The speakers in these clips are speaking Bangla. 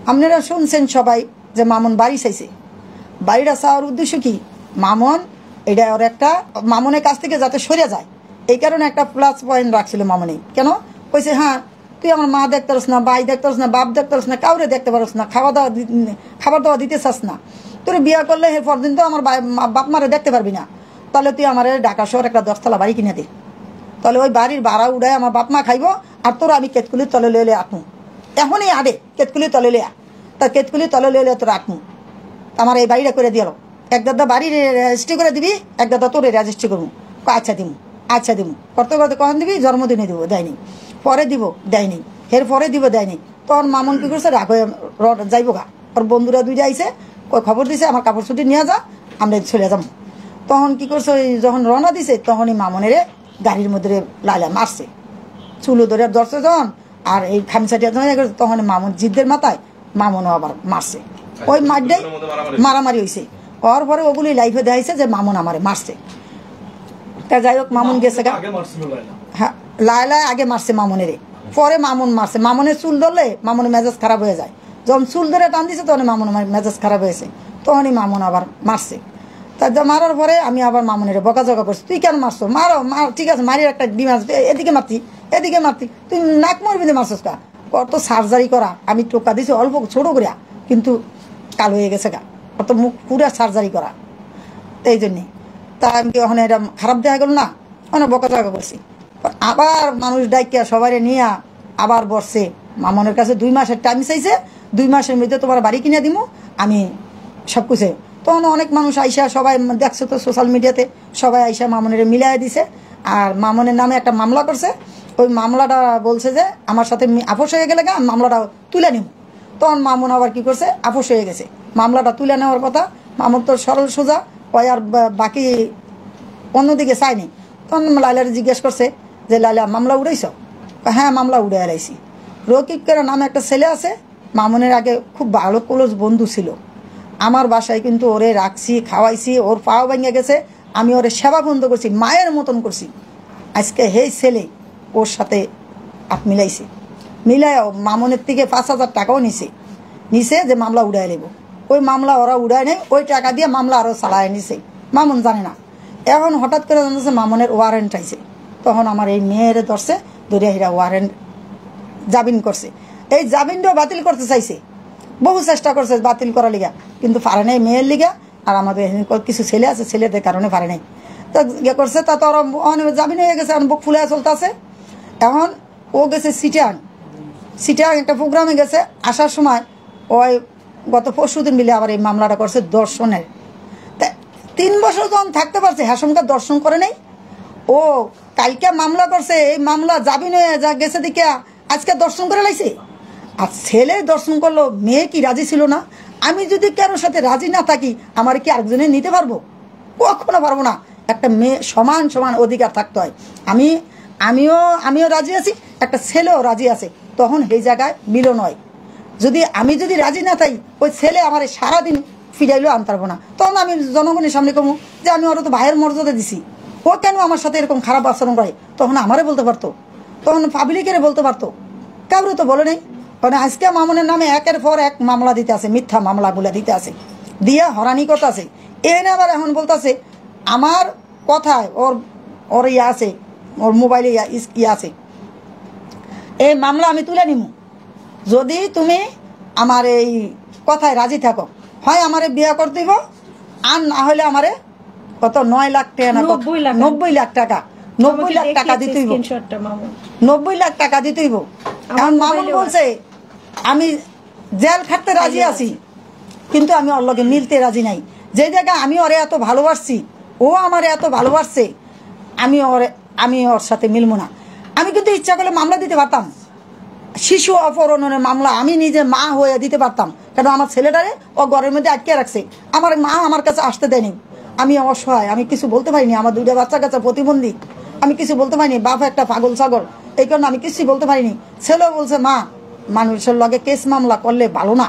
আপনারা শুনছেন সবাই যে মামুন বাড়ি চাইছে। বাড়িটা চাওয়ার উদ্দেশ্য কি? মামুন এটা ওর একটা মামুনের কাছ থেকে যাতে সরে যায় এই কারণে একটা প্লাস পয়েন্ট রাখছিল মামুনি। কেন কইছে, হ্যাঁ তুই আমার মা দেখতে পারস না, ভাই দেখতে পারস না, বাপ দেখতে পারস না, কাউরে দেখতে পারস না, খাবার দাওয়া দিতে চাস না, তোর বিয়ে করলে এরপর দিন তো আমার বাপ মারে দেখতে পারবি না, তাহলে তুই আমার ঢাকা শহর একটা 10 তলা বাড়ি কিনে দে, তাহলে ওই বাড়ির ভাড়া উড়ায় আমার বাপ মা খাইব, আর তোর আমি কেতকুলির তলে লইলে আঁকমু, এখনই আডে কেতকুলির তলে লিয়া, তা কেতকুলির তলে লইলে তোর আঁকমু, আমার এই বাড়িটা করে দিল, এক দাদা বাড়ি রেজিস্ট্রি করে দিবি, এক দাদা তোর রেজিস্ট্রি করবো। আচ্ছা দিমু, আচ্ছা দিমু, করতে করতে কখন দিবি? জন্মদিনে দিব, দেয়নি, পরে দিব, দেয়নি, এর পরে দিব, দেয়নি। তখন মামুন কি করছে, রাগ হয়ে যাইব গা, ওর বন্ধুরা দুইটা আইসে খবর দিছে আমার কাপড় ছুটি নিয়ে যা, আমরা চলে যাবো। তখন কি করছে, ওই যখন রওনা দিছে তখনই মামুনের গাড়ির মধ্যে লাইলা মারছে, চুলো ধরে ধরছে যখন, আর এই খামসাটিয়া তখন মামুন জিদ্দের মাথায় মামুনও আবার মারছে, ওই মারটাই মারামারি হয়েছে। হওয়ার পরে ওগুলি লাইফে দেখাইছে যে মামুন আমারে মারছে। তা যাই হোক মামুন গেছে গা, হ্যাঁ লাইলা আগে মারছে মামুনের, পরে মামুন মারছে। মামুনের চুল ধরলে মামুনের মেজাজ খারাপ হয়ে যায়, যখন চুল ধরে টান দিছে তখন মামুন মেজাজ খারাপ হয়েছে, তখনই মামুন আবার মারছে। তার মারার পরে আমি আবার মামুনের বকাঝকা করছি, তুই কেন মারছো? মারো, মার, ঠিক আছে মারির একটা ডিমান্ড, এদিকে মারতি, এদিকে মারতি, তুই নাক মরবি মারছস কা? কত সার্জারি করা, আমি টোকা দিছি অল্প ছোট করিয়া, কিন্তু কালো হয়ে গেছে গা, কত মুখ পুরা সার্জারি করা, এই জন্যে। তা আমি ওখানে এটা খারাপ দেখা গেল না, অনেক বকাঝকা করছি। আবার মানুষ ডাইকিয়া সবাই নিয়ে আবার বসছে, মামুনের কাছে 2 মাসের টাইম চাইছে, 2 মাসের মধ্যে তোমার বাড়ি কিনে দিব আমি সব কিছু। তখন অনেক মানুষ আইসা, সবাই দেখছো তো সোশ্যাল মিডিয়াতে, সবাই আইসা মামুনের মিলাই দিছে, আর মামুনের নামে একটা মামলা করছে। ওই মামলাটা বলছে যে আমার সাথে আপোষ হয়ে গেলে মামলাটা তুলে নিব। তখন মামুন আবার কি করছে, আপোষ হয়ে গেছে, মামলাটা তুলে নেওয়ার কথা। মামুন তো সরল সোজা, ওই আর বাকি অন্যদিকে চায়নি। তখন লাইলারে জিজ্ঞেস করছে যে লাইলা মামলা উড়াইছ? হ্যাঁ মামলা উড়ে এলাইছি। রকিব করে নামে একটা ছেলে আছে, মামুনের আগে খুব ভালো ক্লোজ বন্ধু ছিল, আমার বাসায় কিন্তু ওরে রাখছি, খাওয়াইছি, ওর পাও ভেঙে গেছে, আমি ওরে সেবা বন্ধ করছি, মায়ের মতন করছি। আজকে হেই ছেলে ওর সাথে হাত মিলাইছে, মিলাই মামুনের থেকে 5,000 টাকাও নিছে যে মামলা উড়াই নেব। ওই মামলা ওরা উড়ায় নেই, ওই টাকা দিয়ে মামলা আরও চালায় নিছে, মামুন জানে না। এখন হঠাৎ করে জানতেছে মামুনের ওয়ারেন্ট আইছে, তখন আমার এই মেয়ের ধরছে, ধরে এরা ওয়ারেন্ট জামিন করছে। এই জামিনটাও বাতিল করতে চাইছে, বহু চেষ্টা করছে বাতিল করার লিগা, কিন্তু পারে নাই মেয়ের লিগা, আর আমাদের কিছু ছেলে আছে, ছেলেদের কারণে পারে নাই। তা ইয়ে করছে, তা তো ওরা জামিন হয়ে গেছে, বুক ফুলে চলতে আছে। এখন ও গেছে সিটিয়াং একটা প্রোগ্রামে গেছে, আসার সময় ওই গত 4 দিন মিলে আবার এই মামলাটা করছে দর্শনের। তা 3 বছর যখন থাকতে পারছে, হ্যাসমকা দর্শন করে নেই, ও কালকে মামলা করছে, এই মামলা জামিন হয়ে যা গেছে দিকে আজকে দর্শন করে লাইছে। আর ছেলে দর্শন করলো, মেয়ে কি রাজি ছিল না? আমি যদি কারোর সাথে রাজি না থাকি, আমার কি আরেকজনে নিতে পারবো? কখনো পারবো না। একটা মেয়ে সমান সমান অধিকার থাকতে হয়। আমিও রাজি আছি, একটা ছেলেও রাজি আছে, তখন এই জায়গায় মিলন হয়। আমি যদি রাজি না থাকি, ওই ছেলে আমার সারাদিন ফিরাইলেও আনতে পারবো না। তখন আমি জনগণের সামনে কমু যে আমি ওরা তো ভাইয়ের মর্যাদা দিছি, ও কেন আমার সাথে এরকম খারাপ আচরণ করে? তখন আমারে বলতে পারতো, তখন পাবলিকের বলতে পারতো, কাউরে তো বলে নেই। কারণ আজকে মামুনের নামে একের পর এক মামলা দিতে আছে, মিথ্যা মামলাগুলো দিতে আছে, দিয়া হরানি কথা আছে। এনে আবার এখন বলতেছে আমার কথায় ওর ইয়ে আছে, ওর মোবাইলে ইয়ে আছে, এই মামলা আমি তুলে নিব যদি তুমি আমার এই কথায় রাজি থাকো। হয় আমারে বিয়ে করে দিব, আর না হলে আমারে কত 9 লাখ টাকা না 90 লাখ টাকা, 90 লাখ টাকা দিতেইব, 90 লাখ টাকা দিতেইব। এখন মামুন বলছে আমি জেল খাটতে রাজি আছি, কিন্তু আমি ওর লগে মিলতে রাজি নাই। যে জায়গায় আমি ওরে এত ভালোবাসছি, ও আমারে এত ভালোবাসছে, আমি ওর সাথে মিলবো না। আমি কিন্তু ইচ্ছা করলে মামলা দিতে পারতাম, শিশু অপহরণের মামলা আমি নিজে মা হয়ে দিতে পারতাম, কারণ আমার ছেলেটারে ও ঘরের মধ্যে আটকে রাখছে, আমার মা আমার কাছে আসতে দেয়নি। আমি অসহায়, আমি কিছু বলতে পারিনি, আমার 2টা বাচ্চা কাচ্চা প্রতিবন্ধী, আমি কিছু বলতে পারিনি, বাপ একটা পাগল ছাগল, এই কারণে আমি কিছু বলতে পারিনি। ছেলেও বলছে মা মানুষের লগে কেস মামলা করলে ভালো না,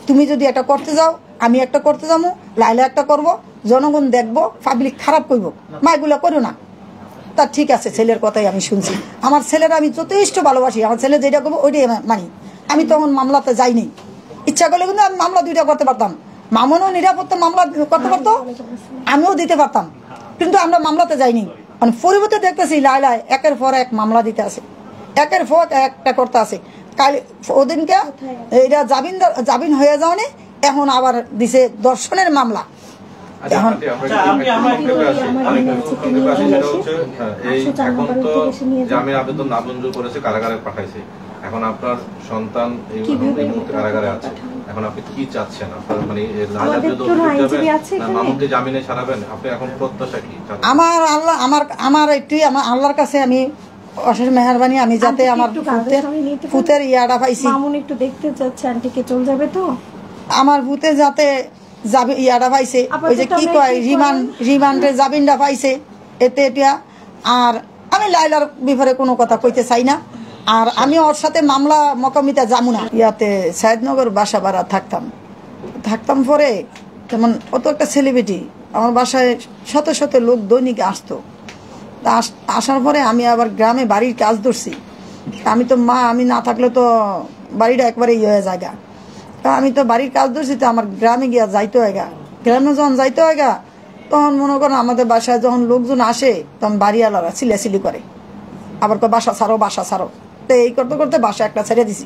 তুমি যদি একটা করতে যাও আমি একটা করতে যাবো, লাইলা একটা করব, জনগণ দেখবো, পাবলিক খারাপ করবো, মা এগুলো করো না। তা ঠিক আছে, ছেলের কথাই আমি শুনছি, আমার ছেলেরা আমি যথেষ্ট ভালোবাসি, আমার ছেলে যেটা করবো ওইটাই মানি। আমি তখন মামলাতে যাইনি, ইচ্ছা করলে কিন্তু আমি মামলা 2টা করতে পারতাম। মামুনও নিরাপত্তা মামলা করতে পারতো, আমিও দিতে পারতাম, কিন্তু আমরা মামলাতে যাইনি। মানে পরিবর্তে দেখতেছি লাইলা একের পর এক মামলা দিতে আছে, একের পর একটা করতে আছে। কাল ওদিনকে এটা জামিন হয়ে যাওনি, এখন আবার দিছে দর্শনের মামলা। এখন তো জামিন আবেদন নামঞ্জুর করেছে, কারাগারে পাঠাইছে। এখন আপনার সন্তান এই মুহূর্তে কারাগারে আছে, এখন আপনি কি চাচ্ছেন? আপনার মানে মামুনকে জামিনে ছাড়াবেন, আপনি এখন প্রত্যাশা কি? আমার একটু আল্লাহর কাছে আমি অশেষ মেহরবানি, আমি যাতে আমার পুতের ইয়াটা পাইছি। মামুন একটু দেখতে যাচ্ছে আন্টিকে, চলে যাবে তো আমার ভূতে যাতে যাবে ইয়াটা পাইছে, ওই যে কি কয় রিমান্ডে জামিনটা পাইছে, এতে এটা। আর আমি লাইলার ব্যাপারে কোনো কথা কইতে চাই না, আর আমি ওর সাথে মামলা মকামিতে যাবো না। ইয়াতে সায়দনগর বাসা ভাড়া থাকতাম পরে, যেমন অত একটা সেলিব্রিটি আমার বাসায় শত শত লোক দৈনিক আসতো। আসার পরে আমি আবার গ্রামে বাড়ির কাজ ধরছি। আমি তো আমি না থাকলে তো বাড়িটা একবারে হয়ে জায়গা। আমি তো বাড়ির কাজ ধরছি, তো আমার গ্রামে গিয়া যাইতে হয় গা। গ্রামে যখন যাইতে হয় গা, তখন মনে করেন আমাদের বাসায় যখন লোকজন আসে, তখন বাড়িওয়ালারা সিলাসিলি করে, আবার বাসা ছাড়ো। তো এই করতে করতে বাসা একটা ছেড়ে দিছি,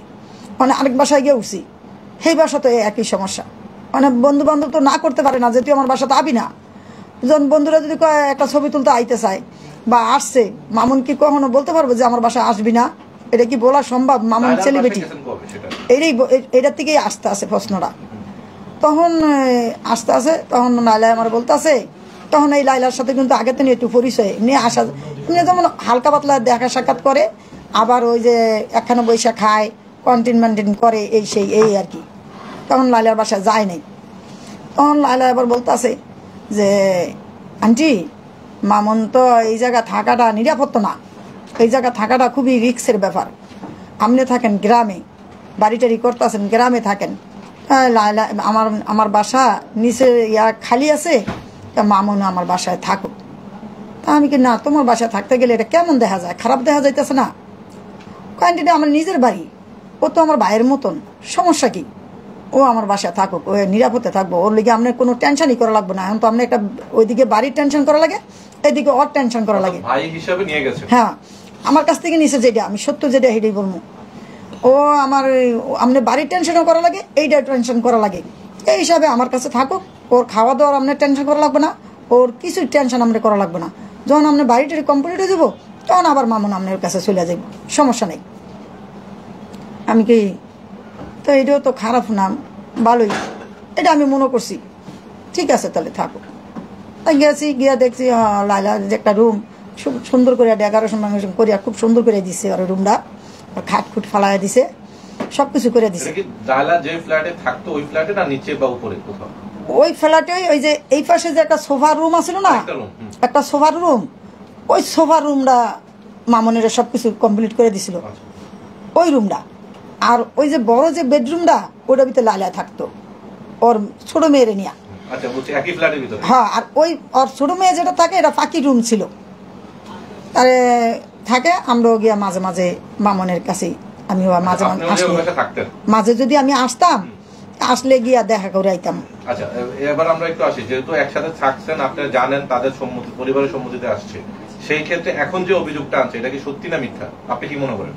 মানে আরেক বাসায় গিয়ে উঠছি। সেই বাসা তো একই সমস্যা, মানে বন্ধু বান্ধব তো না করতে পারে না, যেহেতু আমার বাসা তো আবি না। যখন বন্ধুরা যদি একটা ছবি তুলতে আইতে চায় বা আসছে, মামুন কি কখনো বলতে পারবো যে আমার বাসায় আসবি না? এটা কি বলা সম্ভব? মামুন সেলিব্রিটি, এটার থেকেই আসতে আছে প্রশ্নটা। তখন আসতে আছে, তখন লাইলা আমার বলতে আছে, তখন এই লাইলার সাথে কিন্তু আগে থেকে একটু পরিচয় নিয়ে আসা, এমনি যেমন হালকা পাতলা দেখা সাক্ষাৎ করে, আবার ওই যে একখানে বৈশা খায়, কন্টিন করে, এই সেই এই আর কি। তখন লাইলার বাসায় যায় নাই। তখন লাইলা আবার বলতে আছে যে আন্টি, মামুন তো এই জায়গা থাকাটা নিরাপত্ত না, এই জায়গা থাকাটা খুবই রিস্কের ব্যাপার। আপনি থাকেন গ্রামে, বাড়ি টাড়ি করতেছেন, গ্রামে থাকেন। আমার বাসা নিচে খালি আছে, তা মামুন আমার বাসায় থাকুক। তা আমি কি না, তোমার বাসায় থাকতে গেলে এটা কেমন দেখা যায়, খারাপ দেখা যাইতেছে না? কয়েকটা আমার নিজের বাড়ি, ও তো আমার ভাইয়ের মতন, সমস্যা কি? ও আমার বাসায় থাকুক, ও নিরাপদে থাকবো, ওর লিগে আপনার কোনো টেনশনই করা লাগবে না। এখন তো আপনার একটা ওইদিকে বাড়ির টেনশন করা লাগে, এদিকে ওর টেনশন করা লাগে। ভাই হিসাবে নিয়ে গেছে। হ্যাঁ, আমার কাছ থেকে নিচে যেটা, আমি সত্য যেটা সেটাই বলবো। ও আমার আপনার বাড়ির টেনশনও করা লাগে, এইটা টেনশন করা লাগে। এই হিসাবে আমার কাছে থাকুক, ওর খাওয়া দাওয়ার আপনার টেনশন করা লাগবে না, ওর কিছু টেনশন আপনার করা লাগবে না। যখন আপনার বাড়িটা কমপ্লিট হয়ে যাবো, তখন আবার মামুন আপনার কাছে চলে যাব, সমস্যা নেই। আমি কি তো এটাও তো খারাপ না, ভালোই, এটা আমি মনে করছি। ঠিক আছে, তাহলে থাকুক। তাই গেছি, গিয়া দেখছি লাইলার যে একটা রুম খুব সুন্দর করে ডেকোরেশন করিয়া খুব সুন্দর করে দিচ্ছে, আর রুমটা খাট খুট ফালাই দিছে, সবকিছু করে দিছে। ওই ফ্ল্যাটে ওই যে এই পাশে যে একটা সোফার রুম আছিল না, একটা সোফার রুম, ওই সোফার রুমটা মামুনের সবকিছু কমপ্লিট করে দিছিল, ওই রুমটা। আর ওই যে বড় যে বেডরুমটা, ওটার ভিতরে লাইলা থাকতো ওর ছোট মেয়েরে নিয়ে। হ্যাঁ, আর ওই ওর ছোট মেয়ে যেটা থাকে, এটা পাকি রুম ছিল। তারে থাকে, আমরাও গিয়া মাঝে মাঝে মামুনের কাছে, আমি মাঝে মাঝে যদি আমি আসতাম, আসলে গিয়া দেখা করে আইতাম। আচ্ছা, এবার আমরা একটু আসি, যেহেতু একসাথে থাকছেন, আপনারা জানেন তাদের সম্মতি, পরিবারের সম্মতিতে আসছে, সেই ক্ষেত্রে এখন যে অভিযোগটা আনছে, এটা কি সত্যি না মিথ্যা, আপনি কি মনে করেন?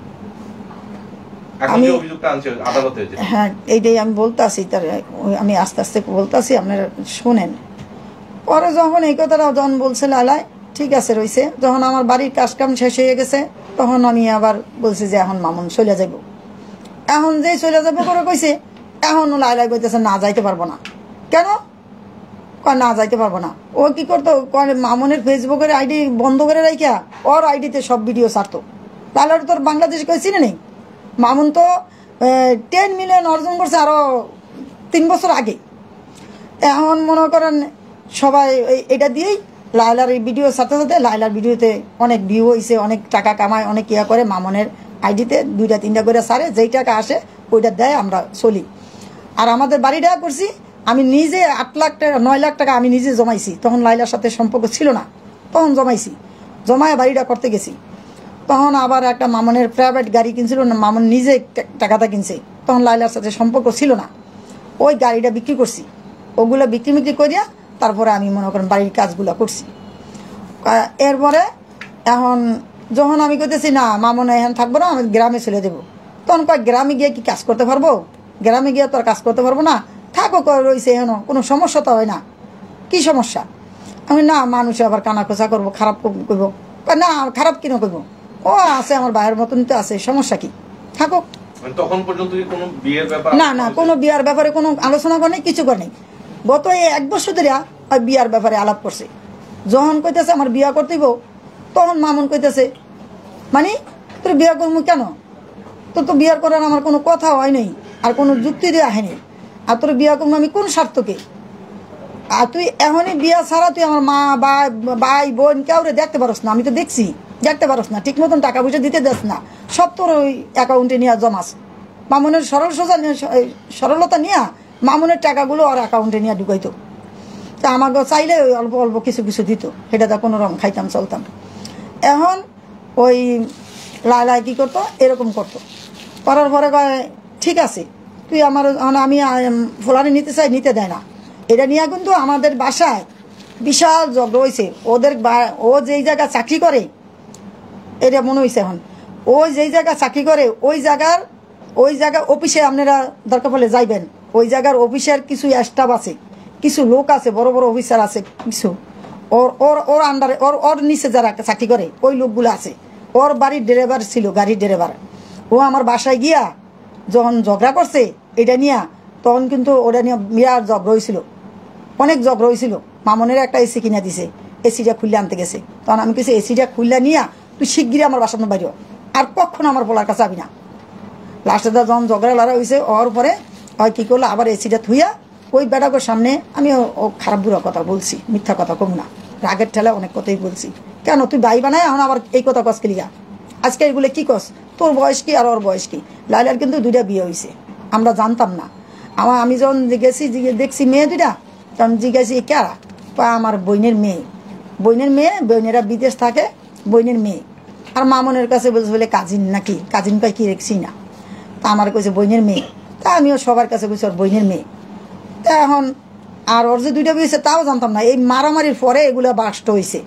হ্যাঁ, এইটাই আমি বলতেছি, আমি আস্তে আস্তে বলতেছি, আপনারা শোনেন। পরে যখন এই কথাটা যখন বলছে লালাই, ঠিক আছে রয়েছে, যখন আমার বাড়ির কাজ কাম শেষ হয়ে গেছে, তখন আমি আবার বলছি যে এখন মামুন চলে যাব। এখন যে চলে যাবো করে কইছে, এখন লাইলাই কইতেছে না, যাইতে পারবো না। কেন? না, যাইতে পারবো না। ও কি করতো, মামুনের ফেসবুকের আইডি বন্ধ করে রাখিয়া ওর আইডিতে সব ভিডিও ছাড়তো। লাইলার তোর বাংলাদেশে কেউ চিনে নেই। মামুন তো 10 মিলিয়ন অর্জন করছে আরো 3 বছর আগে। এখন মনে করেন সবাই এটা দিয়েই লাইলার এই ভিডিও সাথে সাথে লাইলার ভিডিওতে অনেক ভিউ হয়েছে, অনেক টাকা কামায়, অনেক ইয়া করে। মামুনের আইডিতে 2টা 3টা করে সারে, যেই টাকা আসে ওইটা দেয়, আমরা চলি। আর আমাদের বাড়িটা করছি আমি নিজে 8 লাখ টাকা 9 লাখ টাকা আমি নিজে জমাইছি। তখন লাইলার সাথে সম্পর্ক ছিল না, তখন জমাইছি, জমায় বাড়িটা করতে গেছি। তখন আবার একটা মামুনের প্রাইভেট গাড়ি কিনছিল না, মামুন নিজে টাকাটা কিনছে, তখন লাইলার সাথে সম্পর্ক ছিল না। ওই গাড়িটা বিক্রি করছি, ওগুলো বিক্রি করিয়া তারপরে আমি মনে করেন বাড়ির কাজগুলো করছি। এরপরে এখন যখন আমি কইতেছি না মামন এখন থাকবো না, আমি গ্রামে চলে দেবো, তখন কয় গ্রামে গিয়ে কি কাজ করতে পারবো, গ্রামে গিয়ে তো আর কাজ করতে পারবো না, থাকো রয়েছে এখন, কোনো সমস্যা তো হয় না। কি সমস্যা? আমি না মানুষ আবার কানাকোচা করবো, খারাপ করবো, না খারাপ কিনা করবো, ও আছে আমার ভাইয়ের মতন তো আছে, সমস্যা কি, থাকো। তখন পর্যন্ত কি কোনো বিয়ের ব্যাপার? না কোনো বিয়ার ব্যাপারে কোনো আলোচনা করে নাই, কিছু করে নাই। গত এই 1 বছর ধরে ওই বিয়ার ব্যাপারে আলাপ করছে। যখন কইতেছে আমার বিয়া করতেইব, তখন মামুন কইতেছে মানে তোর বিয়া করবো কেন, তোর তো বিয়ার করার আমার কোনো কথা হয় নাই, আর কোনো যুক্তি দিয়ে আহেনি, আর তোর বিয়া করবো আমি কোন স্বার্থকে, আর তুই এখনই বিয়া ছাড়া তুই আমার মা ভাই বোন কাউরে দেখতে পারস না, আমি তো দেখছি, দেখতে পারস না, ঠিক মতন টাকা পয়সা দিতে দেস না, সব তোর ওই অ্যাকাউন্টে নিয়ে জমাস। মামুনের সরলতা নিয়ে মামুনের টাকাগুলো ওর অ্যাকাউন্টে নিয়ে ঢুকাইতো, তা আমাকে চাইলে ওই অল্প অল্প কিছু কিছু দিত, সেটা তো কোনো রকম খাইতাম চলতাম। এখন ওই লাই কী করতো, এরকম করতো, করার পরে কয় ঠিক আছে তুই আমার, আমি ফোলানি নিতে চাই, নিতে দেয় না। এটা নিয়ে কিন্তু আমাদের বাসায় বিশাল ঝগড়া হয়েছে। ও যেই জায়গায় চাকরি করে, এটা মনে হয়েছে এখন, ও যেই জায়গায় চাকরি করে ওই জায়গা অফিসে আপনারা দরকার পড়লে যাইবেন, ওই জায়গার অফিসের কিছু স্টাফ আছে, কিছু লোক আছে, বড় বড় অফিসার আছে কিছু, ওর আন্ডারে ওর নিচে যারা চাকরি করে ওই লোকগুলো আছে। ওর বাড়ির ড্রাইভার ছিল, গাড়ির ড্রাইভার। ও আমার বাসায় গিয়া যখন ঝগড়া করছে এটা নিয়ে, তখন কিন্তু ওটা নিয়ে বিরাট ঝগড়া হয়েছিল, অনেক ঝগড়া হয়েছিল। মামনের একটা এসি কিনে দিছে, এসিটা খুললে আনতে গেছে, তখন আমি কিছু এসিটা খুললে নিয়ে তুই শিগগিরি আমার বাসার বাইরে আর কখনো আমার বলার কাছে যাবি না। লাস্টে যখন ঝগড়া লড়া হয়েছে ওর পরে হয় কী করলো, আবার এসিটা থুইয়া ওই বেটাকোর সামনে আমি ও খারাপ বুড়া কথা বলছি, মিথ্যা কথা কম না, রাগের ঠেলা অনেক কথাই বলছি। কেন তুই ভাই বানায় এখন আবার এই কথা কস লিগা, আজকে এগুলো কি কস, তোর বয়স কি আর ওর বয়স কি? লাইলার কিন্তু 2টা বিয়ে হয়েছে, আমরা জানতাম না। আমি যখন গেছি দেখছি মেয়ে 2টা, তখন জিজ্ঞাসি কারা, আমার বোনের মেয়ে, বোনেরা বিদেশ থাকে, বোনের মেয়ে। আর মামনের কাছে বলছে বলে কাজিন নাকি, কাজিন পাই কি রেখছি না, তা আমার কইছে বোনের মেয়ে, তা আমিও সবার কাছে কইছি ওর বোনের মেয়ে। তা এখন আর ওর যে 2টা বিয়ে হয়েছে তাও জানতাম না, এই মারামারির পরে এগুলো বাস্ট হয়েছে।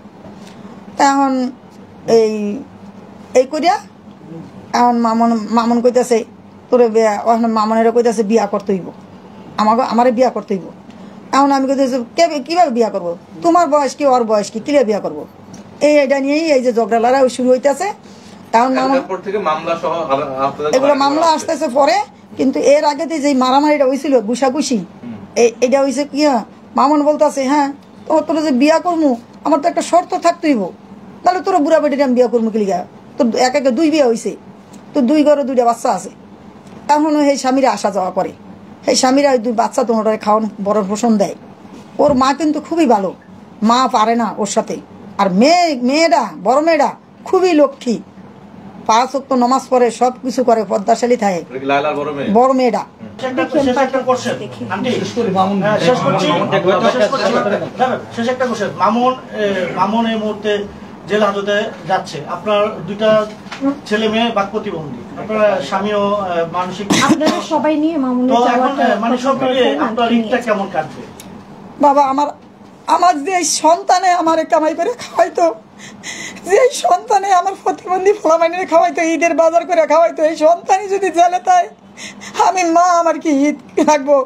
তা এখন এই করিয়া এখন মামন কইতেছে তোরে মামনেরা কইতেছে বিয়া করতে হইব, আমারে বিয়া করতে হইব। এখন আমি কইতেছি কিভাবে বিয়া করবো, তোমার বয়স কি ওর বয়স কি, কিভাবে বিয়া করবো, এটা নিয়েই এই যে ঝগড়া লড়াই শুরু হইতেছে। এখন এগুলো মামলা আসতেছে পরে, কিন্তু এর আগে যে মারামারিটা হয়েছিল ঘুষাঘুষি, এটা হয়েছে কি, মামন বলতেছে হ্যাঁ তোর যে বিয়া করবো আমার তো একটা শর্ত থাকতে হইব, তাহলে তোর বুড়া বেটিটা আমি বিয়া করবো কি লিগা, তোর একে 2 বিয়ে হয়েছে, তোর 2 ঘরে 2টা বাচ্চা আছে। এখনও সেই স্বামীরা আসা যাওয়া করে, সেই স্বামীরা ওই 2 বাচ্চা তোমার খাওয়ান বড় পোষণ দেয়। ওর মা কিন্তু খুবই ভালো, মা পারে না ওর সাথে। আর মেয়েটা বড় মেয়েটা খুবই লক্ষ্মী, 5 ওয়াক্ত নামাজ পড়ে, সব কিছু করে, পদ্মাশালী থাকে বড় মেয়েটা। মামুন এই মুহূর্তে জেল হাজতে যাচ্ছে, আপনার 2টা ছেলে মেয়ে বাক প্রতিবন্ধী, আপনার স্বামীও মানসিক, আপনারা সবাই নিয়ে মামুনের যাওয়াটা মানে সব মিলিয়ে আপনার ঈদটা কেমন কাটবে? বাবা আমার যে সন্তানে আমার কামাই করে খাওয়াইতো, যে সন্তানে আমার প্রতিবন্ধী ফলামাইনে খাওয়াইতো, ঈদের বাজার করে খাওয়াইতো, এই সন্তানই যদি জেলে তাই আমি মা আমার কি ঈদ রাখবো?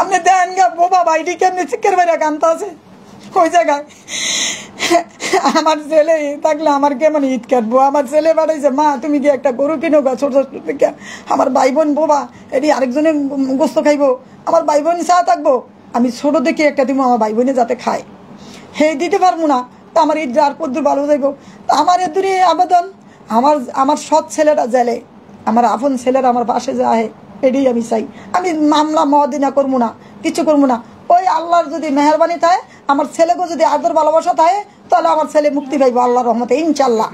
আপনি দেন গা বোবা বাইটি কেমনি চিকের বাইরে কান্তা আছে ওই জায়গায়, আমার ছেলে থাকলে আমার কেমন ঈদ কাটবো? আমার ছেলে বাড়াইছে মা তুমি কি একটা গরু কিনো গা, ছোট ছোট থেকে আমার ভাই বোন বোবা এটি আরেকজনে গোস্ত খাইবো, আমার ভাই বোন চা থাকবো, আমি ছোট দেখে একটা দিব আমার ভাই বোনে যাতে খায়, হে দিতে পারবো না, তো আমার ঈদ আর কদ্দুর ভালো যাইব। তো আমার এ দূরে আবেদন, আমার সৎ ছেলেরা জেলে, আমার আপন ছেলেরা আমার পাশে যায়, এটাই আমি চাই। আমি মামলা মহাদিনা করবো না, কিছু করবো না, ওই আল্লাহর যদি মেহরবানি থাকে, আমার ছেলেকে যদি আদর ভালোবাসা থাকে, তাহলে আমার ছেলে মুক্তি পাইব আল্লাহর রহমতে ইনশাল্লাহ।